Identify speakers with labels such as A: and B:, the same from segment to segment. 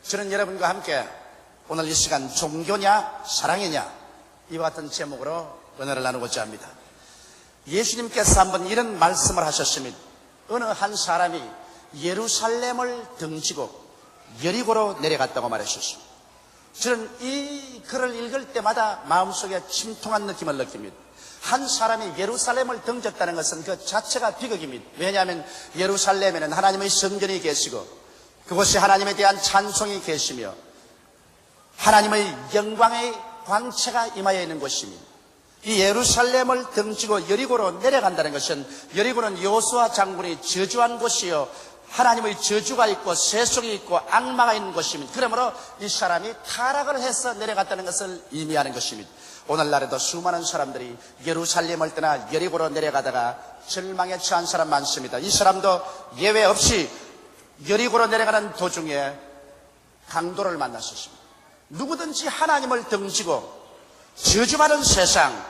A: 저는 여러분과 함께 오늘 이 시간 종교냐 사랑이냐 이와 같은 제목으로 은혜를 나누고자 합니다. 예수님께서 한번 이런 말씀을 하셨습니다. 어느 한 사람이 예루살렘을 등지고 여리고로 내려갔다고 말하셨습니다. 저는 이 글을 읽을 때마다 마음속에 침통한 느낌을 느낍니다. 한 사람이 예루살렘을 등졌다는 것은 그 자체가 비극입니다. 왜냐하면 예루살렘에는 하나님의 성전이 계시고 그곳이 하나님에 대한 찬송이 계시며 하나님의 영광의 광채가 임하여 있는 곳입니다. 이 예루살렘을 등지고 여리고로 내려간다는 것은 여리고는 여호수아 장군이 저주한 곳이요 하나님의 저주가 있고 세속이 있고 악마가 있는 곳입니다. 그러므로 이 사람이 타락을 해서 내려갔다는 것을 의미하는 것입니다. 오늘날에도 수많은 사람들이 예루살렘을 떠나 여리고로 내려가다가 절망에 처한 사람 많습니다. 이 사람도 예외 없이 여리고로 내려가는 도중에 강도를 만났었습니다. 누구든지 하나님을 등지고 저주받은 세상,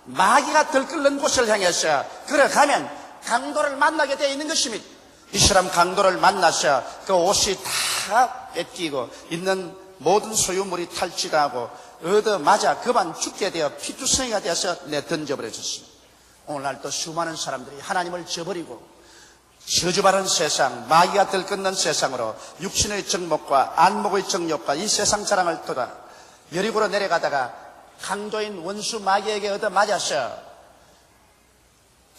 A: 마귀가 들끓는 곳을 향해서 걸어가면 강도를 만나게 되어 있는 것입니다. 이 사람 강도를 만나서 그 옷이 다 뺏기고 있는 모든 소유물이 탈취하고 얻어맞아 그만 죽게 되어 피투성이가 되어서 던져버려졌습니다. 오늘날 또 수많은 사람들이 하나님을 저버리고 저주받은 세상, 마귀가 들끓는 세상으로 육신의 정욕과 안목의 정욕과 이 세상 자랑을 떠나 여리고로 내려가다가 강도인 원수 마귀에게 얻어맞아서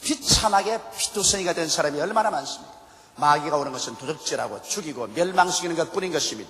A: 비참하게 피투성이가 된 사람이 얼마나 많습니까? 마귀가 오는 것은 도적질하고 죽이고 멸망시키는 것뿐인 것입니다.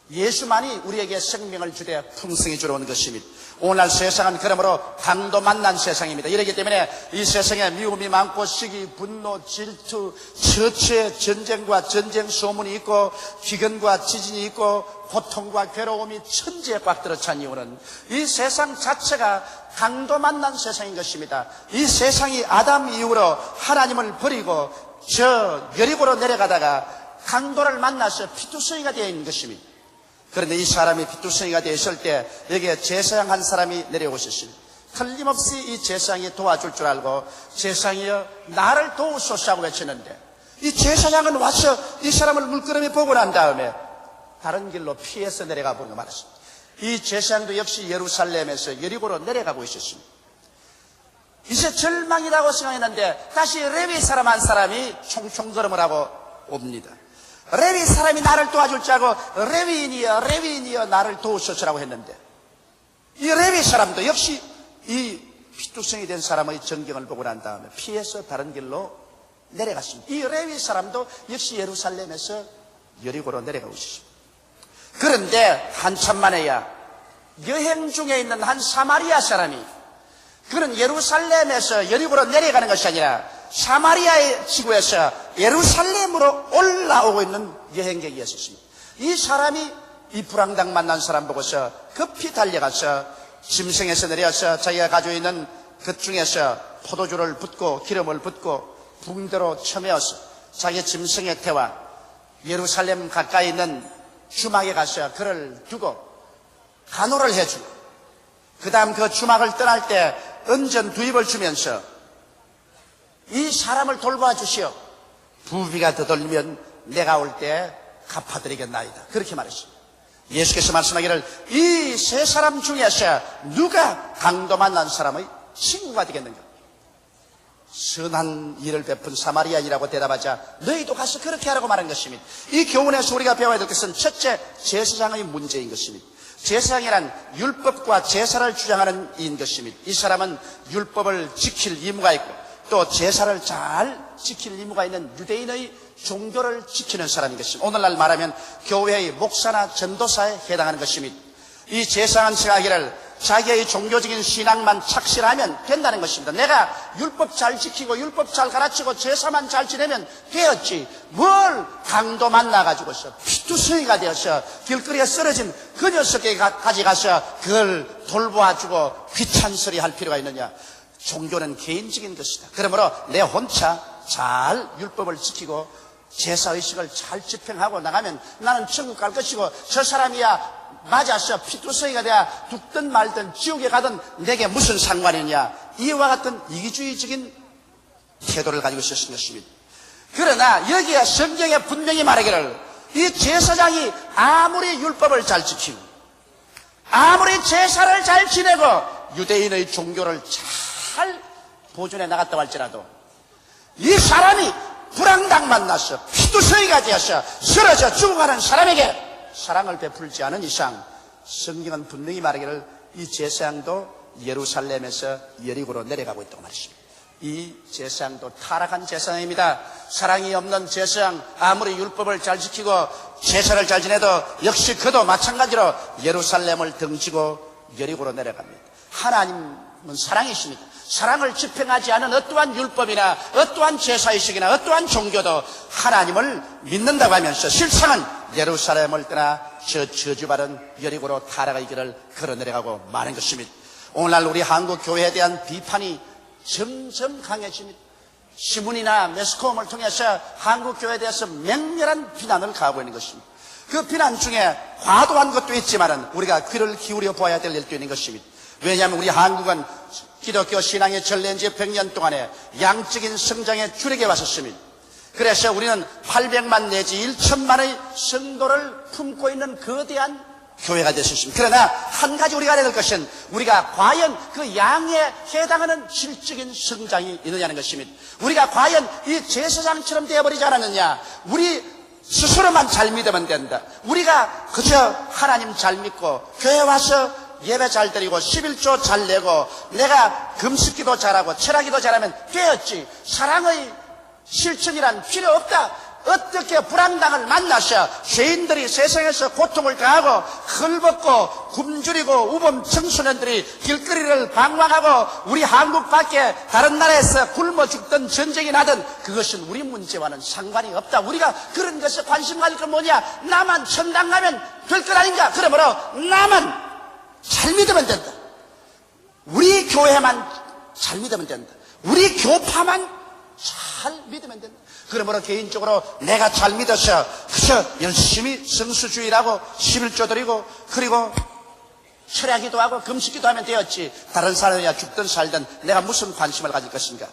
A: 예수만이 우리에게 생명을 주되 풍성히 주러 온 것입니다. 오늘날 세상은 그러므로 강도 만난 세상입니다. 이렇기 때문에 이 세상에 미움이 많고 시기, 분노, 질투, 처처의 전쟁과 전쟁 소문이 있고 기근과 지진이 있고 고통과 괴로움이 천지에 꽉 들어찬 이유는 이 세상 자체가 강도 만난 세상인 것입니다. 이 세상이 아담 이후로 하나님을 버리고 저 여리고로 내려가다가 강도를 만나서 피투성이가 되어 있는 것입니다. 그런데 이 사람이 피투성이가 되었을 때 여기에 제사장 한 사람이 내려오셨습니다. 틀림없이 이 제사장이 도와줄 줄 알고 제사장이여 나를 도우소서 하고 외치는데 이 제사장은 와서 이 사람을 물끄러미 보고 난 다음에 다른 길로 피해서 내려가 보는 거 말했습니다. 이 제사장도 역시 예루살렘에서 여리고로 내려가고 있었습니다. 이제 절망이라고 생각했는데 다시 레위 사람 한 사람이 총총걸음을 하고 옵니다. 레위 사람이 나를 도와줄 줄 알고 레위인이여 나를 도우소서라고 했는데 이 레위 사람도 역시 이 피투성이 된 사람의 전경을 보고 난 다음에 피해서 다른 길로 내려갔습니다. 이 레위 사람도 역시 예루살렘에서 여리고로 내려가고 있습니다. 그런데 한참 만에야 여행 중에 있는 한 사마리아 사람이 그는 예루살렘에서 여리고로 내려가는 것이 아니라 사마리아의 지구에서 예루살렘으로 올라오고 있는 여행객이었습니다. 이 사람이 이 불황당 만난 사람 보고서 급히 달려가서 짐승에서 내려서 자기가 가지고 있는 것 중에서 포도주를 붓고 기름을 붓고 붕대로 쳐매어서 자기 짐승에 태워 예루살렘 가까이 있는 주막에 가서 그를 두고 간호를 해주고 그 다음 그 주막을 떠날 때 은전 2입을 주면서 이 사람을 돌봐 주시오. 부비가 더 돌면 내가 올 때 갚아드리겠나이다. 그렇게 말했습니다. 예수께서 말씀하기를 이 세 사람 중에서 누가 강도 만난 사람의 친구가 되겠는가? 선한 일을 베푼 사마리아인이라고 대답하자 너희도 가서 그렇게 하라고 말한 것입니다. 이 교훈에서 우리가 배워야 될 것은 첫째 제사장의 문제인 것입니다. 제사장이란 율법과 제사를 주장하는 이인 것입니다. 이 사람은 율법을 지킬 의무가 있고 또 제사를 잘 지킬 의무가 있는 유대인의 종교를 지키는 사람인 것입니다. 오늘날 말하면 교회의 목사나 전도사에 해당하는 것입니다. 이 제사장은 생각하기를 자기의 종교적인 신앙만 착실하면 된다는 것입니다. 내가 율법 잘 지키고 율법 잘 가르치고 제사만 잘 지내면 되었지. 뭘 강도 만나가지고서 피투성이가 되어서 길거리에 쓰러진 그 녀석에게 가져가서 그걸 돌보아주고 귀찬소리 할 필요가 있느냐. 종교는 개인적인 것이다. 그러므로 내 혼자 잘 율법을 지키고 제사의식을 잘 집행하고 나가면 나는 천국 갈 것이고 저 사람이야 맞아서 피투성이가 되어 죽든 말든 지옥에 가든 내게 무슨 상관이냐. 이와 같은 이기주의적인 태도를 가지고 있었던 것입니다. 그러나 여기에 성경에 분명히 말하기를 이 제사장이 아무리 율법을 잘 지키고 아무리 제사를 잘 지내고 유대인의 종교를 잘 보존해 나갔다고 할지라도 이 사람이 불황당 만나서 피투성이가 되어서 쓰러져 죽어가는 사람에게 사랑을 베풀지 않은 이상 성경은 분명히 말하기를 이 제사장도 예루살렘에서 여리고로 내려가고 있다고 말했습니다. 이 제사장도 타락한 제사장입니다. 사랑이 없는 제사장, 아무리 율법을 잘 지키고 제사를 잘 지내도 역시 그도 마찬가지로 예루살렘을 등지고 여리고로 내려갑니다. 하나님은 사랑이십니다. 사랑을 집행하지 않은 어떠한 율법이나 어떠한 제사의식이나 어떠한 종교도 하나님을 믿는다고 하면서 실상은 예루살렘을 떠나 저 저주받은 여리고로 타락의 길을 걸어 내려가고 마는 것입니다. 오늘날 우리 한국 교회에 대한 비판이 점점 강해집니다. 신문이나 매스컴을 통해서 한국 교회에 대해서 맹렬한 비난을 가하고 있는 것입니다. 그 비난 중에 과도한 것도 있지만은 우리가 귀를 기울여 보아야 될 일도 있는 것입니다. 왜냐하면 우리 한국은 기독교 신앙의 전례인 지 100년 동안에 양적인 성장에 주력해 왔었습니다. 그래서 우리는 800만 내지 1천만의 성도를 품고 있는 거대한 교회가 되셨습니다. 그러나 한 가지 우리가 알아야 될 것은 우리가 과연 그 양에 해당하는 질적인 성장이 있느냐는 것입니다. 우리가 과연 이 제사장처럼 되어버리지 않았느냐. 우리 스스로만 잘 믿으면 된다. 우리가 그저 하나님 잘 믿고 교회 와서 예배 잘 드리고 11조 잘 내고 내가 금식기도 잘하고 철학기도 잘하면 되었지. 사랑의 실천이란 필요 없다. 어떻게 불황당을 만나서 죄인들이 세상에서 고통을 당하고 헐벗고 굶주리고 우범 청소년들이 길거리를 방황하고 우리 한국 밖에 다른 나라에서 굶어 죽던 전쟁이 나든 그것은 우리 문제와는 상관이 없다. 우리가 그런 것에 관심 가질 건 뭐냐. 나만 천당 가면 될 것 아닌가. 그러므로 나만 잘 믿으면 된다. 우리 교회만 잘 믿으면 된다. 우리 교파만 잘 믿으면 된다. 그러므로 개인적으로 내가 잘 믿어서 그저 열심히 성수주의라고 11조 드리고 그리고 철야기도 하고 금식기도 하면 되었지. 다른 사람이야 죽든 살든 내가 무슨 관심을 가질 것인가.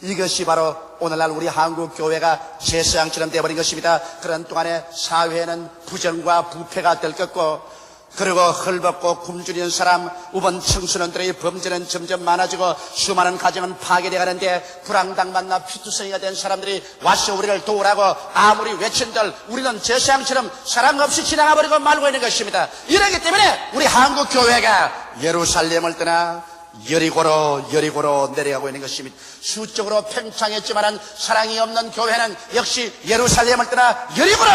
A: 이것이 바로 오늘날 우리 한국 교회가 제사장처럼 되어버린 것입니다. 그런 동안에 사회에는 부정과 부패가 들끓고 그리고 헐벗고 굶주리는 사람, 우번 청소년들의 범죄는 점점 많아지고 수많은 가정은 파괴되어가는데 불황당 만나 피투성이가 된 사람들이 와서 우리를 도우라고 아무리 외친들 우리는 제사장처럼 사랑 없이 지나가버리고 말고 있는 것입니다. 이러기 때문에 우리 한국 교회가 예루살렘을 떠나 여리고로 내려가고 있는 것입니다. 수적으로 팽창했지만 사랑이 없는 교회는 역시 예루살렘을 떠나 여리고로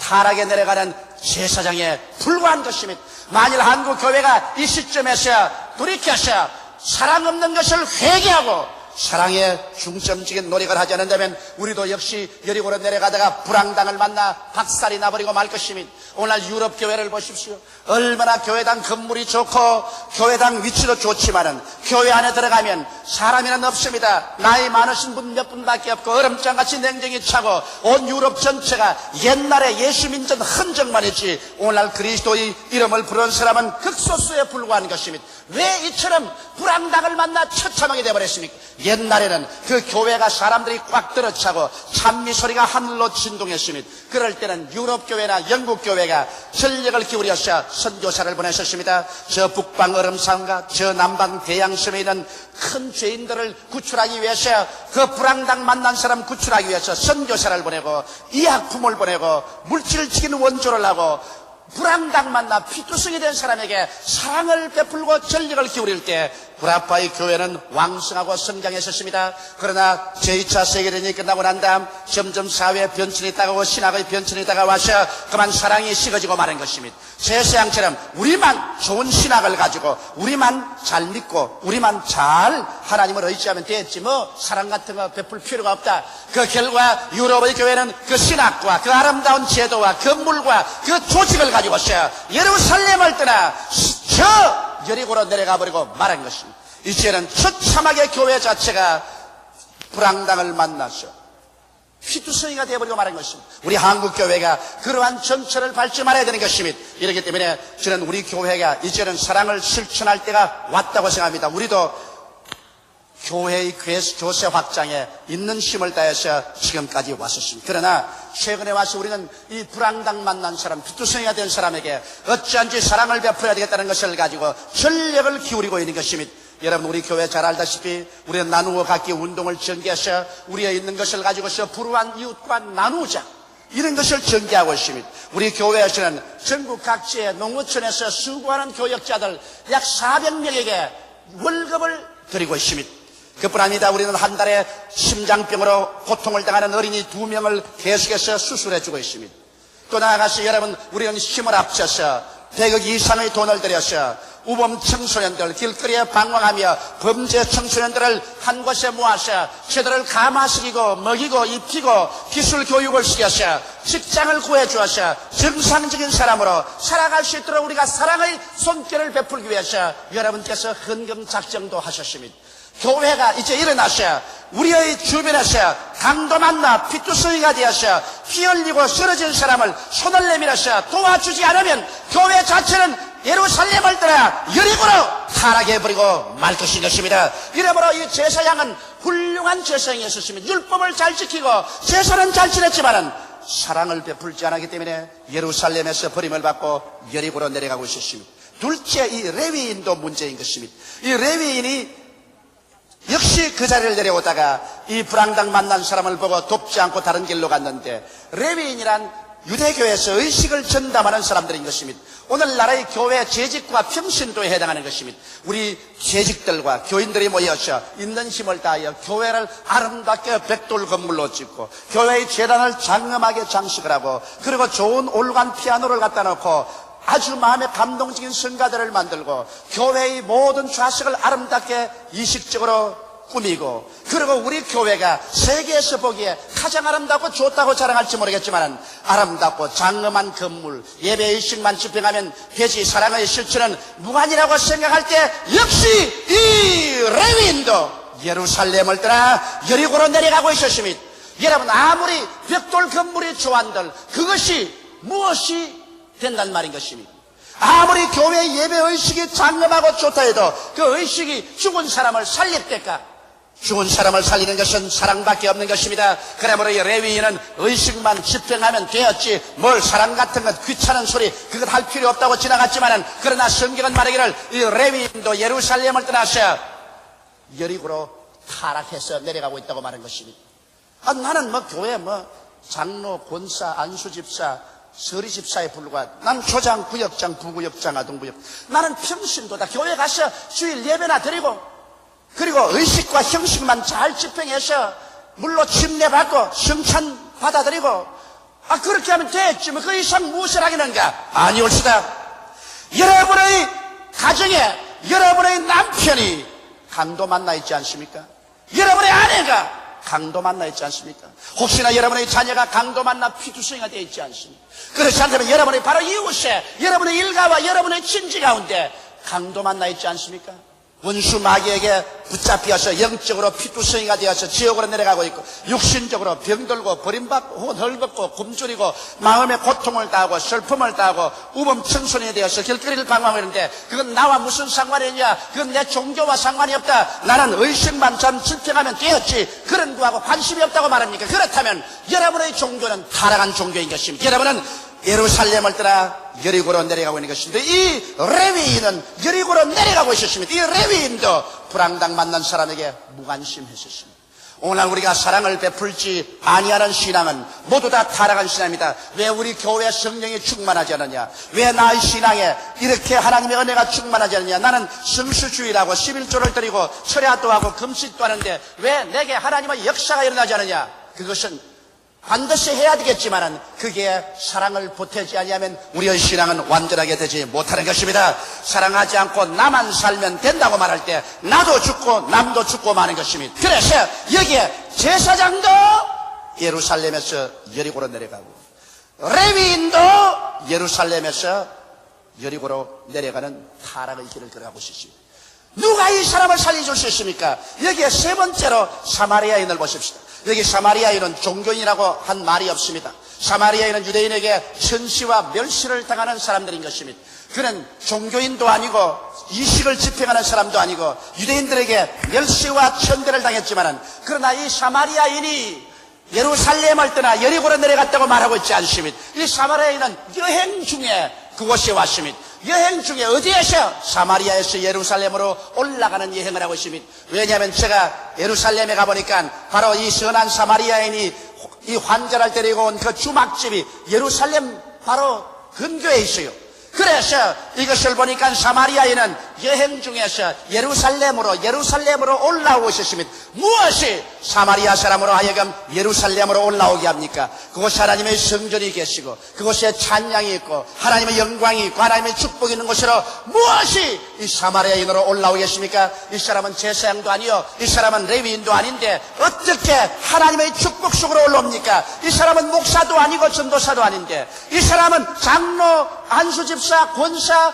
A: 타락에 내려가는 제사장에 불과한 것입니다. 만일 한국 교회가 이 시점에서 돌이켜서 사랑 없는 것을 회개하고 사랑에 중점적인 노력을 하지 않는다면 우리도 역시 여리고로 내려가다가 불황당을 만나 박살이 나버리고 말 것입니다. 오늘날 유럽 교회를 보십시오. 얼마나 교회당 건물이 좋고 교회당 위치도 좋지만은 교회 안에 들어가면 사람이는 없습니다. 나이 많으신 분 몇 분밖에 없고 얼음장같이 냉정히 차고 온 유럽 전체가 옛날에 예수민전 흔적만 있지 오늘날 그리스도의 이름을 부르는 사람은 극소수에 불과한 것입니다. 왜 이처럼 불황당을 만나 처참하게 되어버렸습니까? 옛날에는 그 교회가 사람들이 꽉 들어차고 찬미 소리가 하늘로 진동했습니다. 그럴 때는 유럽 교회나 영국 교회가 전력을 기울여서 선교사를 보내셨습니다. 저 북방 얼음산과 저 남방 대양섬에 있는 큰 죄인들을 구출하기 위해서 그 불황당 만난 사람 구출하기 위해서 선교사를 보내고 의약품을 보내고 물질적인 원조를 하고 불황당 만나 피투성이 된 사람에게 사랑을 베풀고 전력을 기울일 때 구라파의 교회는 왕성하고 성장했었습니다. 그러나 제2차 세계대전이 끝나고 난 다음 점점 사회의 변천이 다가오고 신학의 변천이 다가와서 그만 사랑이 식어지고 마는 것입니다. 제사장처럼 우리만 좋은 신학을 가지고 우리만 잘 믿고 우리만 잘 하나님을 의지하면 되겠지 뭐 사랑 같은 거 베풀 필요가 없다. 그 결과 유럽의 교회는 그 신학과 그 아름다운 제도와 건물과 그 조직을 가지고서 예루살렘을 떠나 저 여리고로 내려가 버리고 말한 것입니다. 이제는 처참하게 교회 자체가 불황당을 만나서 피투성이가 되어버리고 말한 것입니다. 우리 한국 교회가 그러한 정체를 밟지 말아야 되는 것입니다. 이렇기 때문에 저는 우리 교회가 이제는 사랑을 실천할 때가 왔다고 생각합니다. 우리도 교회의 교세 확장에 있는 힘을 다해서 지금까지 왔었습니다. 그러나 최근에 와서 우리는 이 불황당 만난 사람, 피투성이가 된 사람에게 어찌한지 사랑을 베풀어야 되겠다는 것을 가지고 전력을 기울이고 있는 것입니다. 여러분, 우리 교회 잘 알다시피 우리는 나누어 갖기 운동을 전개해서 우리의 있는 것을 가지고서 불우한 이웃과 나누자, 이런 것을 전개하고 있습니다. 우리 교회에서는 전국 각지의 농어촌에서 수고하는 교역자들 약 400명에게 월급을 드리고 있습니다. 그뿐 아니다. 우리는 한 달에 심장병으로 고통을 당하는 어린이 2명을 계속해서 수술해주고 있습니다. 또 나아가서 여러분, 우리는 힘을 합쳐서 100억 이상의 돈을 들여서 우범 청소년들, 길거리에 방황하며 범죄 청소년들을 한 곳에 모아서 저들을 감화시키고 먹이고 입히고 기술 교육을 시켜서 직장을 구해주어서 정상적인 사람으로 살아갈 수 있도록 우리가 사랑의 손길을 베풀기 위해서 여러분께서 헌금 작정도 하셨습니다. 교회가 이제 일어나서 우리의 주변에서 강도 만나 피투성이가 되어서 피 흘리고 쓰러진 사람을 손을 내밀어서 도와주지 않으면 교회 자체는 예루살렘을 떠나 여리고로 타락해버리고 말 것입니다. 이러므로 이 제사장은 훌륭한 제사장이었습니다. 율법을 잘 지키고 제사는 잘 지냈지만은 사랑을 베풀지 않았기 때문에 예루살렘에서 버림을 받고 여리고로 내려가고 있었습니다. 둘째, 이 레위인도 문제인 것입니다. 이 레위인이 역시 그 자리를 내려오다가 이 불황당 만난 사람을 보고 돕지 않고 다른 길로 갔는데, 레위인이란 유대교에서 의식을 전담하는 사람들인 것입니다. 오늘날의 교회 재직과 평신도에 해당하는 것입니다. 우리 재직들과 교인들이 모여서 있는 힘을 다하여 교회를 아름답게 백돌 건물로 짓고 교회의 재단을 장엄하게 장식을 하고, 그리고 좋은 올간 피아노를 갖다 놓고 아주 마음에 감동적인 성가대를 만들고 교회의 모든 좌석을 아름답게 이식적으로 꾸미고, 그리고 우리 교회가 세계에서 보기에 가장 아름답고 좋다고 자랑할지 모르겠지만 아름답고 장엄한 건물, 예배의식만 집행하면 되지 사랑의 실천은 무관이라고 생각할 때 역시 이 레위인도 예루살렘을 떠나 여리고로 내려가고 있었습니다. 여러분, 아무리 벽돌 건물이 좋아한들 그것이 무엇이 된단 말인 것입니다. 아무리 교회 예배의식이 장엄하고 좋다 해도 그 의식이 죽은 사람을 살릴 때까 죽은 사람을 살리는 것은 사랑밖에 없는 것입니다. 그러므로 이 레위인은 의식만 집행하면 되었지 뭘 사랑 같은 것 귀찮은 소리 그것 할 필요 없다고 지나갔지만은, 그러나 성경은 말하기를 이 레위인도 예루살렘을 떠나서 여리고로 타락해서 내려가고 있다고 말한 것입니다. 나는 교회 장로, 권사, 안수집사, 서리집사에 불과한, 난 조장, 구역장, 부구역장, 아동구역, 나는 평신도다. 교회 가서 주일 예배나 드리고 그리고 의식과 형식만 잘 집행해서 물로 침례받고 성찬 받아들이고 그렇게 하면 됐지 그 이상 무엇을 하겠는가? 아니올시다. 여러분의 가정에 여러분의 남편이 강도 만나 있지 않습니까? 여러분의 아내가 강도 만나 있지 않습니까? 혹시나 여러분의 자녀가 강도 만나 피투성이가 되어 있지 않습니까? 그렇지 않다면 여러분의 바로 이웃에, 여러분의 일가와 여러분의 친지 가운데 강도 만나 있지 않습니까? 원수 마귀에게 붙잡혀서 영적으로 피투성이가 되어서 지옥으로 내려가고 있고, 육신적으로 병들고 버림받고 헐벗고 굶주리고 마음의 고통을 당하고 슬픔을 당하고 우범 청소년이 되어서 길거리를 방황하는데 그건 나와 무슨 상관이 있냐? 그건 내 종교와 상관이 없다. 나는 의식만 참 집행하면 되었지 그런 거하고 관심이 없다고 말합니까? 그렇다면 여러분의 종교는 타락한 종교인 것입니다. 여러분은 예루살렘을 떠나 여리고로 내려가고 있는 것인데, 이 레위인은 여리고로 내려가고 있었습니다. 이 레위인도 불황당 만난 사람에게 무관심했었습니다. 오늘 우리가 사랑을 베풀지 아니하는 신앙은 모두 다 타락한 신앙입니다. 왜 우리 교회 성령이 충만하지 않느냐? 왜 나의 신앙에 이렇게 하나님의 은혜가 충만하지 않느냐? 나는 성수주의라고 11조를 드리고 철야도 하고 금식도 하는데 왜 내게 하나님의 역사가 일어나지 않느냐? 그것은 반드시 해야 되겠지만은 그게 사랑을 보태지 아니하면 우리의 신앙은 완전하게 되지 못하는 것입니다. 사랑하지 않고 나만 살면 된다고 말할 때 나도 죽고 남도 죽고 마는 것입니다. 그래서 여기에 제사장도 예루살렘에서 여리고로 내려가고 레위인도 예루살렘에서 여리고로 내려가는 타락의 길을 걸어가고 있습니다. 누가 이 사람을 살려줄 수 있습니까? 여기에 세 번째로 사마리아인을 보십시다. 여기 사마리아인은 종교인이라고 한 말이 없습니다. 사마리아인은 유대인에게 천시와 멸시를 당하는 사람들인 것입니다. 그는 종교인도 아니고 이식을 집행하는 사람도 아니고 유대인들에게 멸시와 천대를 당했지만은, 그러나 이 사마리아인이 예루살렘을 떠나 여리고로 내려갔다고 말하고 있지 않습니다. 이 사마리아인은 여행 중에 그곳에 왔습니다. 여행 중에 어디에서? 사마리아에서 예루살렘으로 올라가는 여행을 하고 있습니다. 왜냐하면 제가 예루살렘에 가보니까 바로 이 선한 사마리아인이 이 환자를 데리고 온 그 주막집이 예루살렘 바로 근교에 있어요. 그래서 이것을 보니까 사마리아인은 여행 중에서 예루살렘으로 올라오고 있었습니다. 무엇이 사마리아 사람으로 하여금 예루살렘으로 올라오게 합니까? 그곳에 하나님의 성전이 계시고 그곳에 찬양이 있고 하나님의 영광이 있고 하나님의 축복이 있는 곳으로 무엇이 이 사마리아인으로 올라오겠습니까? 이 사람은 제사장도 아니요, 이 사람은 레위인도 아닌데 어떻게 하나님의 축복 속으로 올라옵니까? 이 사람은 목사도 아니고 전도사도 아닌데, 이 사람은 장로, 안수집사, 권사,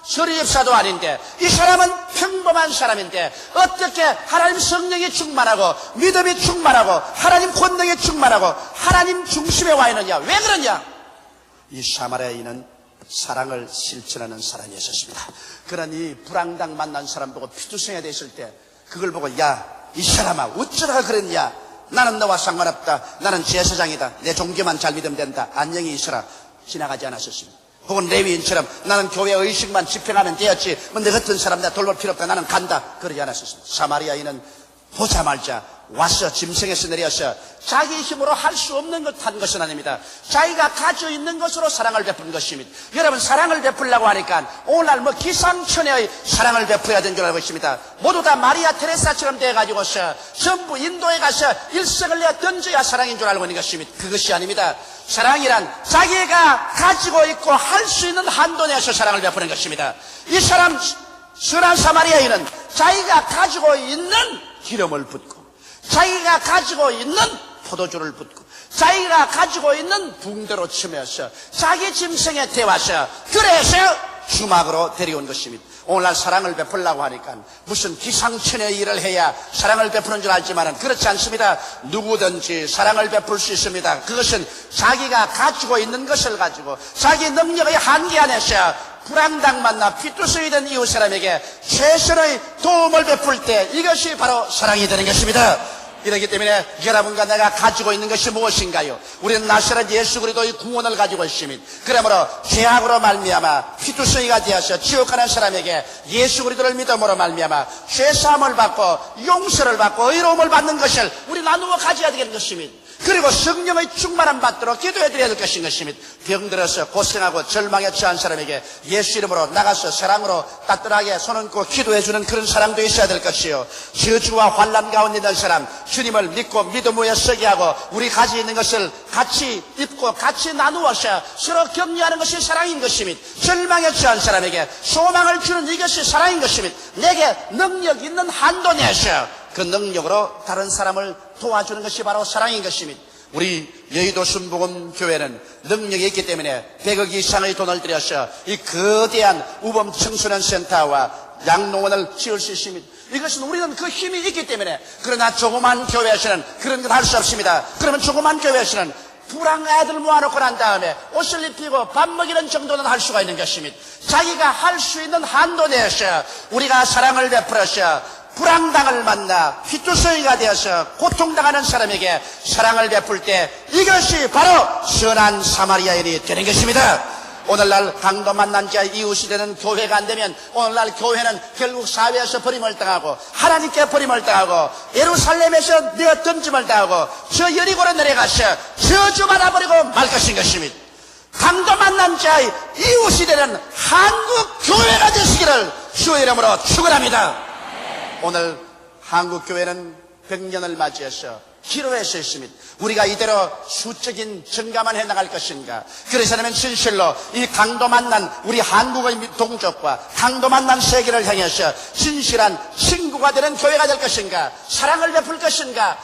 A: 서리집사도 아닌데, 이 사람은 평범한 사람인데 어떻게 하나님 성령이 충만하고 믿음이 충만하고 하나님 권능이 충만하고 하나님 중심에 와 있느냐? 왜 그러냐? 이 사마리아인은 사랑을 실천하는 사람이었습니다. 그런 이 불황당 만난 사람 보고 피투성이가 됐을 때 그걸 보고, 야, 이 사람아, 어쩌다가 그랬냐? 나는 너와 상관없다. 나는 제사장이다. 내 종교만 잘 믿으면 된다. 안녕히 있어라. 지나가지 않았었습니다. 혹은 레위인처럼 나는 교회 의식만 집행하면 되었지, 뭐 내 같은 사람 내가 돌볼 필요 없다, 나는 간다, 그러지 않았었습니다. 사마리아인은 보자마자 와서 짐승에서 내려서 자기 힘으로 할 수 없는 것 한 것은 아닙니다. 자기가 가지고 있는 것으로 사랑을 베푼 것입니다. 여러분, 사랑을 베풀려고 하니까 오늘날 뭐 기상천외의 사랑을 베풀어야 되는 줄 알고 있습니다. 모두 다 마리아 테레사처럼 돼가지고서 전부 인도에 가서 일생을 내어 던져야 사랑인 줄 알고 있는 것입니다. 그것이 아닙니다. 사랑이란 자기가 가지고 있고 할 수 있는 한도 내에서 사랑을 베푸는 것입니다. 이 사람 선한 사마리아인은 자기가 가지고 있는 기름을 붓고 자기가 가지고 있는 포도주를 붓고 자기가 가지고 있는 붕대로 치면서 자기 짐승에 태워서 그래서 주막으로 데려온 것입니다. 오늘날 사랑을 베풀려고 하니까 무슨 기상천외의 일을 해야 사랑을 베푸는 줄 알지만 그렇지 않습니다. 누구든지 사랑을 베풀 수 있습니다. 그것은 자기가 가지고 있는 것을 가지고 자기 능력의 한계 안에서 불황당 만나 피투성이 된 이웃 사람에게 최선의 도움을 베풀 때 이것이 바로 사랑이 되는 것입니다. 이렇기 때문에 여러분과 내가 가지고 있는 것이 무엇인가요? 우리는 나사렛 예수 그리스도의 구원을 가지고 있습니다. 그러므로 죄악으로 말미암아 피투성이가 되어서 지옥 가는 사람에게 예수 그리스도를 믿음으로 말미암아 죄사함을 받고 용서를 받고 의로움을 받는 것을 우리 나누어 가져야 되는 것입니다. 그리고 성령의 충만함 받도록 기도해드려야 될 것인 것입니다. 병들어서 고생하고 절망에 처한 사람에게 예수 이름으로 나가서 사랑으로 따뜻하게 손얹고 기도해주는 그런 사랑도 있어야 될 것이요, 저주와 환난 가운데 있는 사람 주님을 믿고 믿음 위에 서게 하고 우리 가지고 있는 것을 같이 입고 같이 나누어서 서로 격려하는 것이 사랑인 것입니다. 절망에 처한 사람에게 소망을 주는 이것이 사랑인 것입니다. 내게 능력 있는 한도 내에서 그 능력으로 다른 사람을 도와주는 것이 바로 사랑인 것입니다. 우리 여의도 순복음 교회는 능력이 있기 때문에 100억 이상의 돈을 들여서 이 거대한 우범 청소년 센터와 양농원을 지을 수 있습니다. 이것은 우리는 그 힘이 있기 때문에. 그러나 조그만 교회에서는 그런 건 할 수 없습니다. 그러면 조그만 교회에서는 불황 애들 모아놓고 난 다음에 옷을 입히고 밥 먹이는 정도는 할 수가 있는 것입니다. 자기가 할 수 있는 한도 내에서 우리가 사랑을 베풀어서 불황당을 만나 피투성이가 되어서 고통당하는 사람에게 사랑을 베풀 때 이것이 바로 선한 사마리아인이 되는 것입니다. 오늘날 강도 만난 자 이웃이 되는 교회가 안 되면 오늘날 교회는 결국 사회에서 버림을 당하고 하나님께 버림을 당하고 예루살렘에서 내어 던짐을 당하고 저 여리고로 내려가서 저주받아버리고 말 것인 것입니다. 강도 만난 자의 이웃이 되는 한국 교회가 되시기를 주의 이름으로 축원합니다. 오늘 한국교회는 100년을 맞이해서 기로에 서 있습니다. 우리가 이대로 수적인 증가만 해나갈 것인가? 그래서는 진실로 이 강도 만난 우리 한국의 동족과 강도 만난 세계를 향해서 진실한 친구가 되는 교회가 될 것인가? 사랑을 베풀 것인가?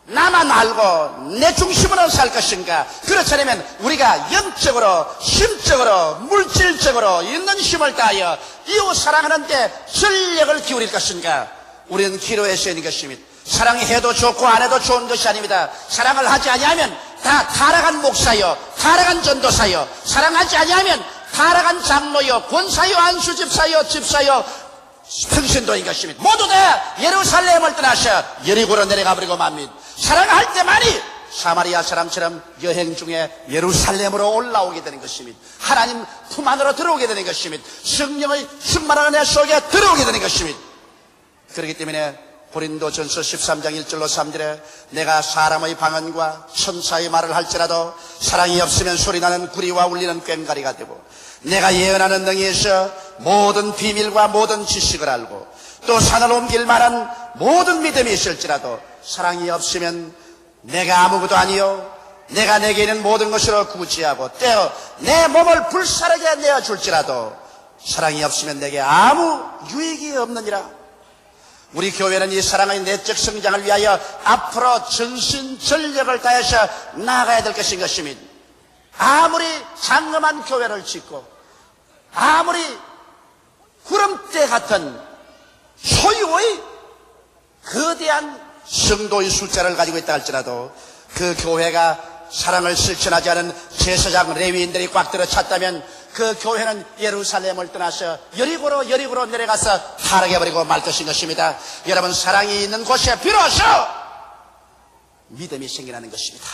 A: 나만 알고 내 중심으로 살 것인가? 그렇지 않으면 우리가 영적으로, 심적으로, 물질적으로 있는 힘을 다하여 이웃 사랑하는 데 전력을 기울일 것인가? 우리는 기로에 서 있는 것입니다. 사랑해도 좋고 안 해도 좋은 것이 아닙니다. 사랑을 하지 아니하면 다 타락한 목사여, 타락한 전도사여, 사랑하지 아니하면 타락한 장로여, 권사여, 안수집사여, 집사여, 평신도인 것입니다. 모두 다 예루살렘을 떠나셔 여리고로 내려가 버리고 맙니다. 사랑할 때만이 사마리아 사람처럼 여행 중에 예루살렘으로 올라오게 되는 것입니다. 하나님 품 안으로 들어오게 되는 것입니다. 성령의 충만한 내 속에 들어오게 되는 것입니다. 그렇기 때문에 고린도전서 13장 1절로 3절에 내가 사람의 방언과 천사의 말을 할지라도 사랑이 없으면 소리나는 구리와 울리는 꽹과리가 되고, 내가 예언하는 능히에서 모든 비밀과 모든 지식을 알고 또 산을 옮길 만한 모든 믿음이 있을지라도 사랑이 없으면 내가 아무것도 아니요 내가 내게 있는 모든 것으로 구지하고 떼어 내 몸을 불사르게 내어줄지라도 사랑이 없으면 내게 아무 유익이 없느니라. 우리 교회는 이 사랑의 내적 성장을 위하여 앞으로 전신전력을 다해서 나아가야 될 것인 것입니다. 아무리 장엄한 교회를 짓고 아무리 구름대 같은 소유의 거대한 성도의 숫자를 가지고 있다 할지라도 그 교회가 사랑을 실천하지 않은 제사장 레위인들이 꽉 들어찼다면 그 교회는 예루살렘을 떠나서 여리고로 내려가서 타락해버리고 말 것인 것입니다. 여러분, 사랑이 있는 곳에 비로소 믿음이 생겨나는 것입니다.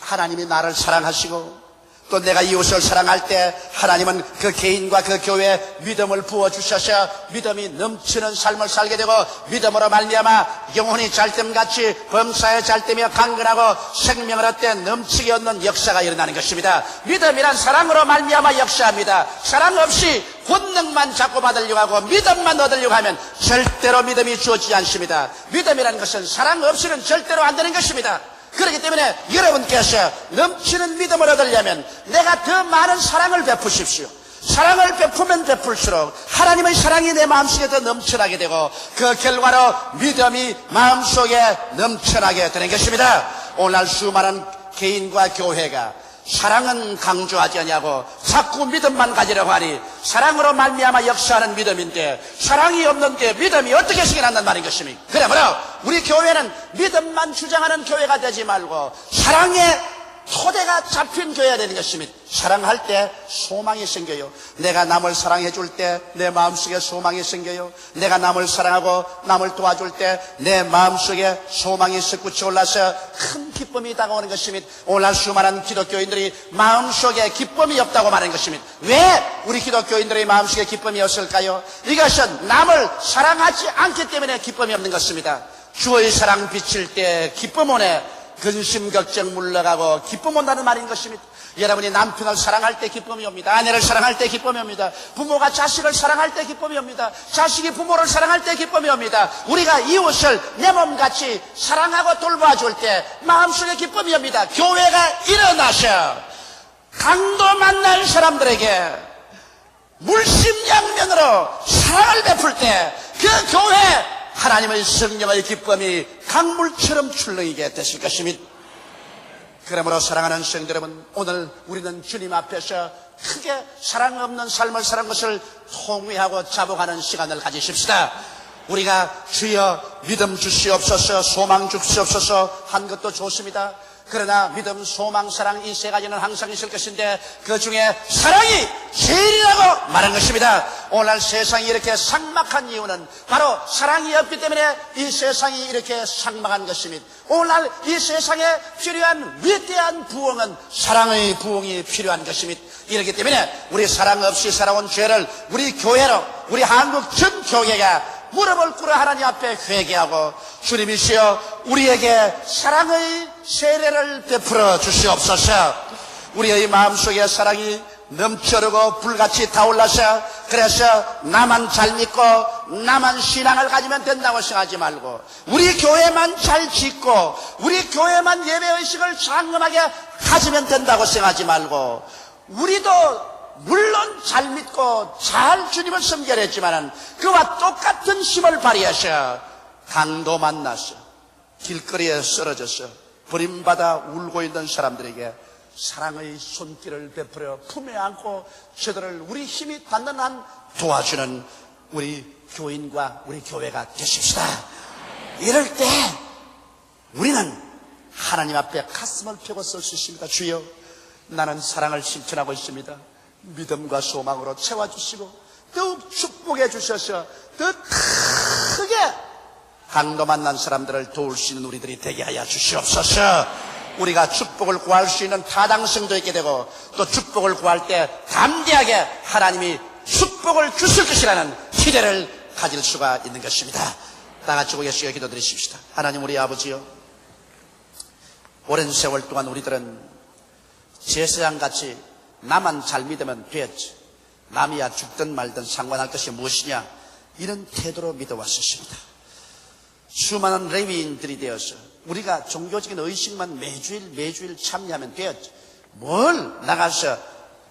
A: 하나님이 나를 사랑하시고 또 내가 이웃을 사랑할 때 하나님은 그 개인과 그 교회에 믿음을 부어주셔서 믿음이 넘치는 삶을 살게 되고, 믿음으로 말미암아 영혼이 잘됨같이 범사에 잘되며 강건하고 생명을 얻되 넘치게 얻는 역사가 일어나는 것입니다. 믿음이란 사랑으로 말미암아 역사합니다. 사랑 없이 권능만 자꾸 받으려고 하고 믿음만 얻으려고 하면 절대로 믿음이 주어지지 않습니다. 믿음이라는 것은 사랑 없이는 절대로 안 되는 것입니다. 그렇기 때문에 여러분께서 넘치는 믿음을 얻으려면 내가 더 많은 사랑을 베푸십시오. 사랑을 베푸면 베풀수록 하나님의 사랑이 내 마음속에 더 넘쳐나게 되고 그 결과로 믿음이 마음속에 넘쳐나게 되는 것입니다. 오늘날 수많은 개인과 교회가 사랑은 강조하지 않냐고 자꾸 믿음만 가지려고 하니 사랑으로 말미암아 역사하는 믿음인데 사랑이 없는데 믿음이 어떻게 생겨난단 말인 것입니까? 그러므로 우리 교회는 믿음만 주장하는 교회가 되지 말고 사랑의 토대가 잡힌 교회가 되는 것입니다. 사랑할 때 소망이 생겨요. 내가 남을 사랑해 줄 때 내 마음속에 소망이 생겨요. 내가 남을 사랑하고 남을 도와줄 때 내 마음속에 소망이 솟구쳐 올라서 큰 기쁨이 다가오는 것입니다. 오늘날 수많은 기독교인들이 마음속에 기쁨이 없다고 말하는 것입니다. 왜 우리 기독교인들의 마음속에 기쁨이 없을까요? 이것은 남을 사랑하지 않기 때문에 기쁨이 없는 것입니다. 주의 사랑 비칠 때 기쁨 오네. 근심 걱정 물러가고 기쁨 온다는 말인 것입니다. 여러분이 남편을 사랑할 때 기쁨이 옵니다. 아내를 사랑할 때 기쁨이 옵니다. 부모가 자식을 사랑할 때 기쁨이 옵니다. 자식이 부모를 사랑할 때 기쁨이 옵니다. 우리가 이웃을 내 몸같이 사랑하고 돌봐줄 때 마음속에 기쁨이 옵니다. 교회가 일어나셔 강도 만날 사람들에게 물심양면으로 사랑을 베풀 때 그 교회 하나님의 성령의 기쁨이 강물처럼 출렁이게 되실 것입니다. 그러므로 사랑하는 성도 여러분, 오늘 우리는 주님 앞에서 크게 사랑 없는 삶을 사는 것을 통회하고 자복하는 시간을 가지십시다. 우리가 주여 믿음 주시옵소서, 소망 주시옵소서 한 것도 좋습니다. 그러나 믿음, 소망, 사랑 이 세 가지는 항상 있을 것인데 그 중에 사랑이 제일이라고 말한 것입니다. 오늘날 세상이 이렇게 삭막한 이유는 바로 사랑이 없기 때문에 이 세상이 이렇게 삭막한 것입니다. 오늘날 이 세상에 필요한 위대한 부흥은 사랑의 부흥이 필요한 것입니다. 이렇기 때문에 우리 사랑 없이 살아온 죄를 우리 교회로, 우리 한국 전 교회가 무릎을 꿇어 하나님 앞에 회개하고 주님이시여 우리에게 사랑의 세례를 베풀어 주시옵소서. 우리의 마음속에 사랑이 넘쳐르고 불같이 타올라서 그래서 나만 잘 믿고 나만 신앙을 가지면 된다고 생각하지 말고 우리 교회만 잘 짓고 우리 교회만 예배의식을 장엄하게 가지면 된다고 생각하지 말고 우리도 물론 잘 믿고 잘 주님을 섬겨야 했지만 그와 똑같은 힘을 발휘하셔 강도 만나서 길거리에 쓰러져서 버림받아 울고 있는 사람들에게 사랑의 손길을 베풀어 품에 안고 저들을 우리 힘이 닿는 한 도와주는 우리 교인과 우리 교회가 되십시다. 이럴 때 우리는 하나님 앞에 가슴을 펴고 설 수 있습니다. 주여, 나는 사랑을 실천하고 있습니다. 믿음과 소망으로 채워주시고 더욱 축복해 주셔서 더 크게 강도 만난 사람들을 도울 수 있는 우리들이 되게 하여 주시옵소서. 우리가 축복을 구할 수 있는 타당성도 있게 되고 또 축복을 구할 때 담대하게 하나님이 축복을 주실 것이라는 기대를 가질 수가 있는 것입니다. 다 같이 고개시켜 기도드리십시다. 하나님 우리 아버지요, 오랜 세월 동안 우리들은 제사장같이 나만 잘 믿으면 되었지, 남이야 죽든 말든 상관할 것이 무엇이냐, 이런 태도로 믿어왔었습니다. 수많은 레위인들이 되어서 우리가 종교적인 의식만 매주일 참여하면 되었지, 뭘 나가서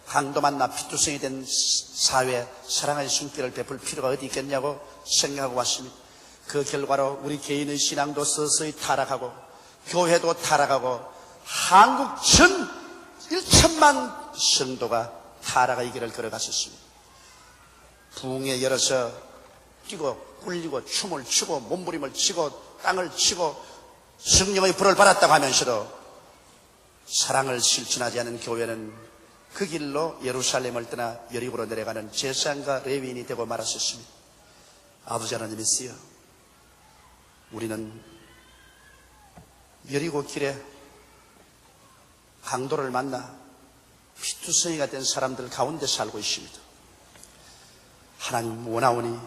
A: 강도 만나 피투성이 된 사회에 사랑의 손길을 베풀 필요가 어디 있겠냐고 생각하고 왔습니다. 그 결과로 우리 개인의 신앙도 서서히 타락하고 교회도 타락하고 한국 전 1천만 성도가 타락의 길을 걸어갔었습니다. 부흥에 열어서 뛰고 꿀리고 춤을 추고 몸부림을 치고 땅을 치고 성령의 불을 받았다고 하면서도 사랑을 실천하지 않은 교회는 그 길로 예루살렘을 떠나 여리고로 내려가는 제사장과 레위인이 되고 말았었습니다. 아버지 하나님이시여, 우리는 여리고 길에 강도를 만나 피투성이가 된 사람들 가운데 살고 있습니다. 하나님 원하오니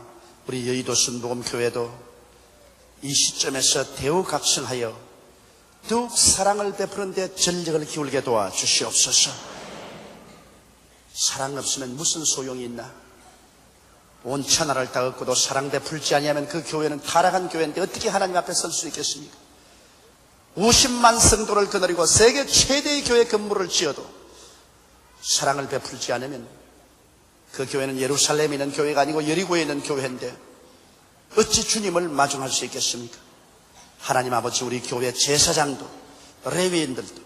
A: 우리 여의도 순복음교회도 이 시점에서 대우각성하여 더욱 사랑을 베푸는 데 전력을 기울게 도와주시옵소서. 사랑 없으면 무슨 소용이 있나? 온 천하를 다 얻고도 사랑 베풀지 아니하면 그 교회는 타락한 교회인데 어떻게 하나님 앞에 설 수 있겠습니까? 50만 성도를 거느리고 세계 최대의 교회 건물을 지어도 사랑을 베풀지 않으면 그 교회는 예루살렘에 있는 교회가 아니고 여리고에 있는 교회인데 어찌 주님을 마중할 수 있겠습니까? 하나님 아버지, 우리 교회 제사장도 레위인들도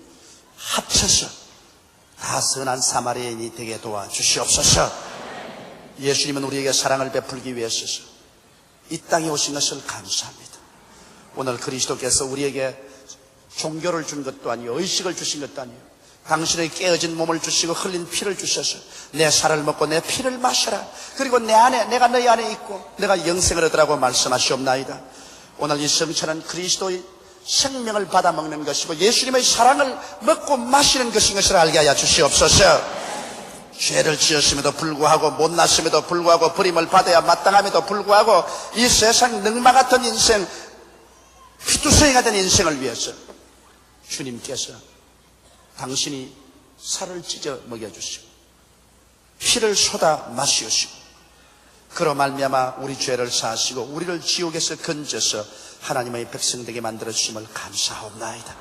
A: 합쳐서 다 선한 사마리아인이 되게 도와주시옵소서. 예수님은 우리에게 사랑을 베풀기 위해서 이 땅에 오신 것을 감사합니다. 오늘 그리스도께서 우리에게 종교를 준 것도 아니요 의식을 주신 것도 아니요 당신의 깨어진 몸을 주시고 흘린 피를 주셔서 내 살을 먹고 내 피를 마셔라, 그리고 내 안에, 내가 너희 안에 있고 내가 영생을 얻으라고 말씀하시옵나이다. 오늘 이 성찬은 그리스도의 생명을 받아 먹는 것이고 예수님의 사랑을 먹고 마시는 것인 것을 알게 하여 주시옵소서. 죄를 지었음에도 불구하고 못났음에도 불구하고 버림을 받아야 마땅함에도 불구하고 이 세상 늑마 같은 인생, 피투성이가 된 인생을 위해서 주님께서 당신이 살을 찢어 먹여주시고 피를 쏟아 마시우시고 그로 말미암아 우리 죄를 사하시고 우리를 지옥에서 건져서 하나님의 백성 되게 만들어 주심을 감사하옵나이다.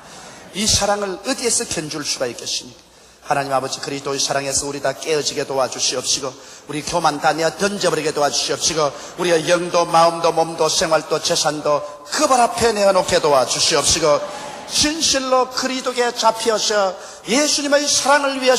A: 이 사랑을 어디에서 견줄 수가 있겠습니까? 하나님 아버지, 그리스도의 사랑에서 우리 다 깨어지게 도와주시옵시고 우리 교만 다 내어 던져버리게 도와주시옵시고 우리의 영도 마음도 몸도 생활도 재산도 그 발 앞에 내어놓게 도와주시옵시고 진실로 그리스도께 잡혀서 예수님의 사랑을 위해서